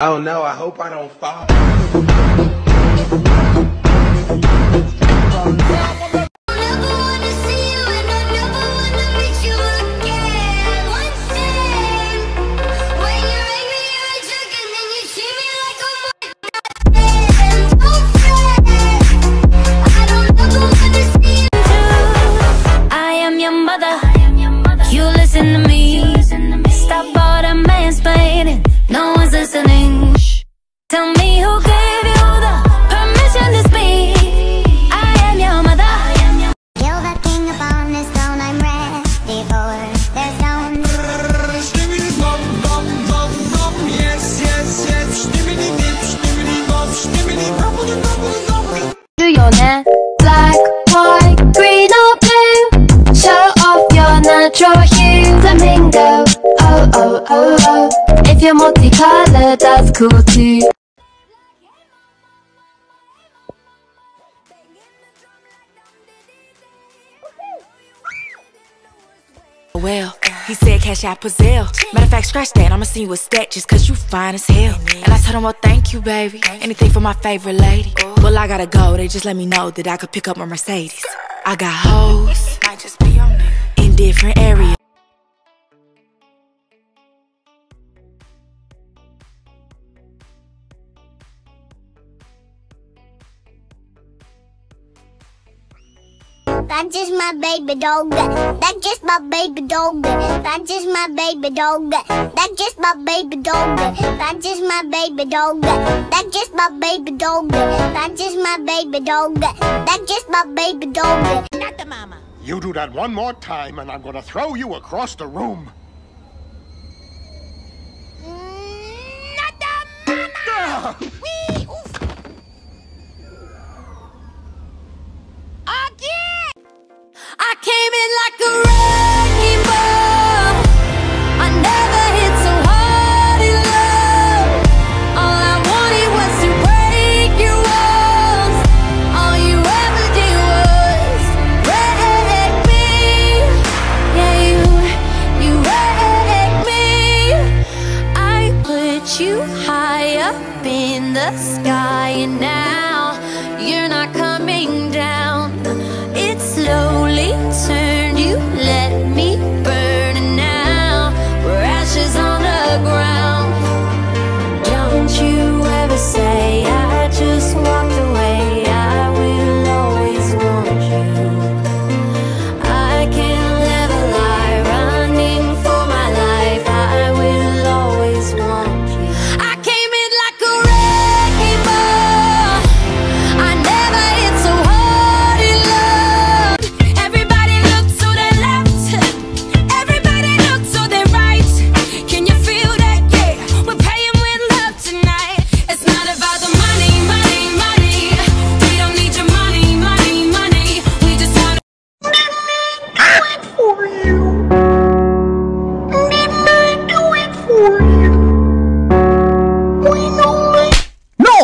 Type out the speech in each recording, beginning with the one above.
Oh no, I hope I don't fall. You listen to me. Stop all the mansplaining. No one's listening. Shh. Tell me who gave you the permission to speak. I am your mother. Kill the king upon his throne. I'm ready for their stone. Stimmity bop bop bop bop. Yes yes yes. Stimmity dip. Stimmity bop. Stimmity bubble bubble bubble. Do your net black, white, green or blue. Show off your natural hue. Flamingo. Oh oh oh oh. If you're multicolored, that's cool too. Well, he said cash out Pazelle. Matter of fact, scratch that, I'ma see you a stack just cause you fine as hell. And I told him, well, thank you, baby. Anything for my favorite lady. Well, I gotta go, they just let me know that I could pick up my Mercedes. I got hoes, might just be on there, in different areas. That's just my baby dog. That's just my baby dog. That's just my baby dog. That's just my baby dog. That's just my baby dog. That's just my baby dog. That's just my baby dog. That's just my baby dog. Not the mama. You do that one more time and I'm gonna throw you across the room. Not the mama. Wee, oof. Again. I came in like a wrecking ball. I never hit so hard in love. All I wanted was to break your walls. All you ever did was wreck me. Yeah, you wrecked me. I put you high up in the sky, and now you're not coming down. It slowly turned, you let me burn, and now we're ashes on the ground. Don't you ever say I just walked away. I will always want you. I can't live a lie, running for my life. I will always want you. I came in like a wrecking ball. I never hit so hard in love. Everybody look to their left, everybody look to their right. Can you feel that? Yeah, we're paying with love tonight. It's not about the money, money, money. We don't need your money, money, money. We just wanna For you. Let me do it for you. We know it. No.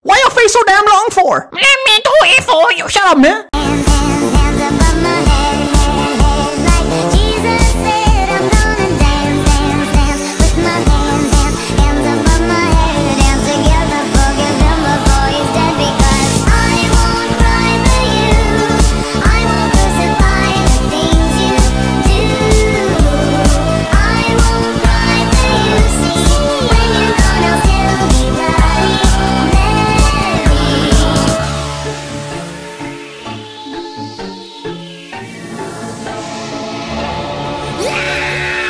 Why your face so damn long for? Let me do it for you. Shut up, man. Hands, hands, hands above my head, head, head. Like Jesus said, I'm gonna dance, dance, dance. With my hands, hands, hands above my head. Dance together, forgive him before he's dead. Because I won't cry for you. I won't crucify the things you do. I won't cry for you. See, when you're gone, I'll still be bloody Mary.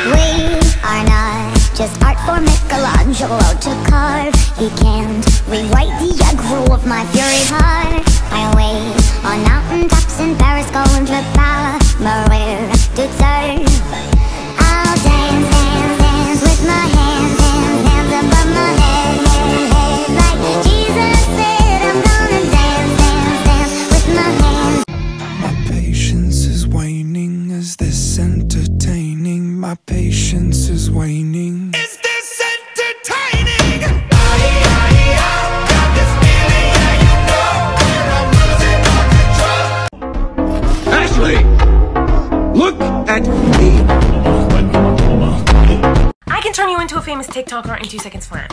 We are not just art for Michelangelo to carve. He can't rewrite the aggro of my fury heart. I wait on mountaintops in Paris, going to power, Maria to serve. I'll dance, dance, dance with my hands, hands, hands above my head, head, head. Like Jesus said, I'm gonna dance, dance, dance with my hands. My patience is waning. Is this entertaining? My patience is waning. Is this entertaining? Ashley, look at me. I can turn you into a famous TikToker in 2 seconds flat.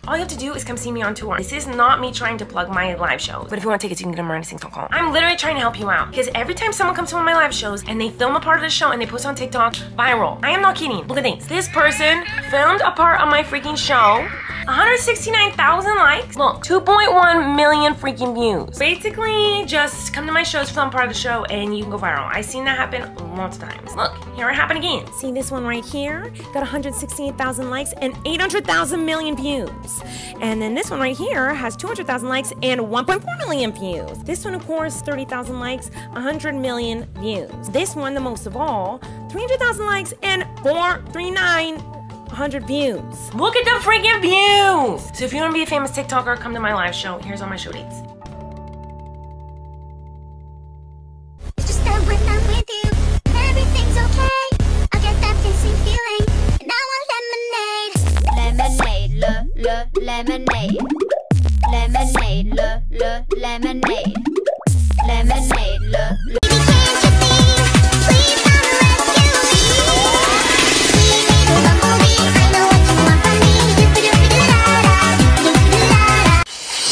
All you have to do is come see me on tour. This is not me trying to plug my live shows, but if you want tickets, you can get them at MirandaSings.com. I'm literally trying to help you out, because every time someone comes to one of my live shows and they film a part of the show and they post it on TikTok, viral. I am not kidding. Look at these. This person filmed a part of my freaking show. 169,000 likes. Look, 2.1 million freaking views. Basically, just come to my shows, film part of the show, and you can go viral. I've seen that happen lots of times. Look, here it happened again. See this one right here? Got 168,000 likes and 800,000 million views. And then this one right here has 200,000 likes and 1.4 million views. This one, of course, 30,000 likes, 100 million views. This one, the most of all, 300,000 likes and 100 views. Look at the freaking views! So if you want to be a famous TikToker, come to my live show. Here's all my show dates. Just that when I'm with you, everything's okay. I get that missing feeling, and I want lemonade. Lemonade, lemonade. Lemonade, lemonade. Lemonade, Baby, can't you see? Please come rescue me. Sweet baby, bumblebee, I know what you want from me. Do-ba-do-ba-do-da-da, do-ba-do-ba-do-da-da.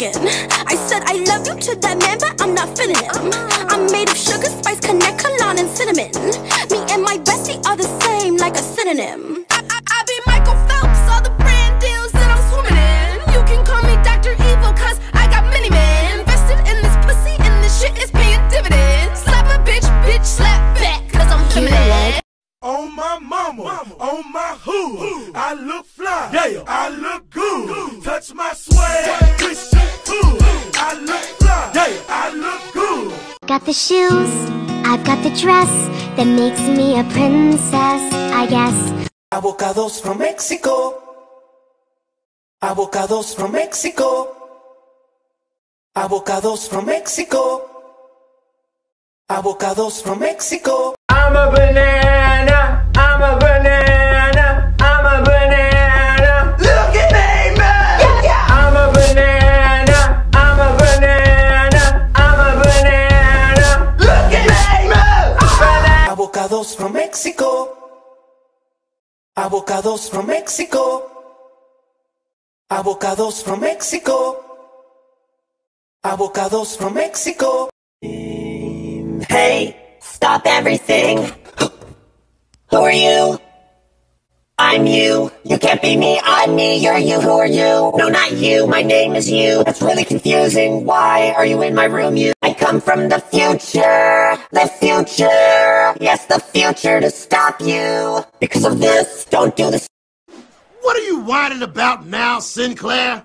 I said I love you to that man, but I'm not feeling it. I'm made of sugar, spice, connect, cologne, and cinnamon. Me and my bestie are the same, like a synonym. I be Michael Phelps, all the brand deals that I'm swimming in. You can call me Dr. Evil, cause I got many men invested in this pussy, and this shit is paying dividends. Slap a bitch, bitch, slap back, cause I'm feminine. On my mama, on my hood, I look fly, yeah, I look good. Touch my swag, wish you could. I look fly, yeah, I look good. Got the shoes, I've got the dress that makes me a princess, I guess. Avocados from Mexico. Avocados from Mexico. Avocados from Mexico. Avocados from Mexico. I'm a banana, I'm a banana, I'm a banana. Look at me, man! Yeah. I'm a banana, I'm a banana, I'm a banana. Look at me, man! Avocados from Mexico. Avocados from Mexico. Avocados from Mexico. Avocados from Mexico. Hey, stop everything. Who are you? I'm you. You can't be me, I'm me. You're you, who are you? No, not you, my name is you. That's really confusing. Why are you in my room, you? I come from the future. The future. Yes, the future to stop you. Because of this, don't do this. What are you whining about now, Sinclair?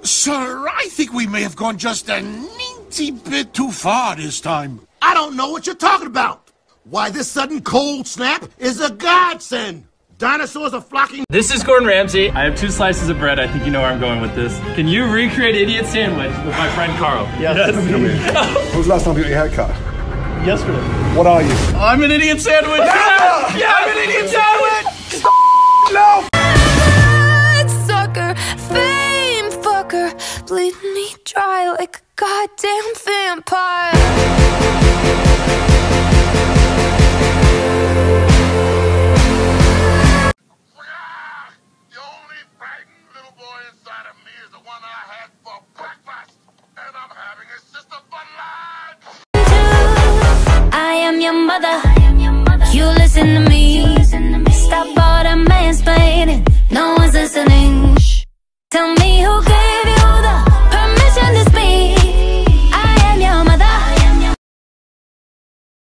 Sir, I think we may have gone just a teensy bit too far this time. I don't know what you're talking about. Why, this sudden cold snap is a godsend. Dinosaurs are flocking. This is Gordon Ramsay. I have 2 slices of bread. I think you know where I'm going with this. Can you recreate Idiot Sandwich with my friend Carl? Yes. When was the last time you got your hair cut? Yesterday. What are you? I'm an Idiot Sandwich. Yeah, I'm an Idiot Sandwich. No! Sucker, fame fucker, bleed me dry like a goddamn vampire.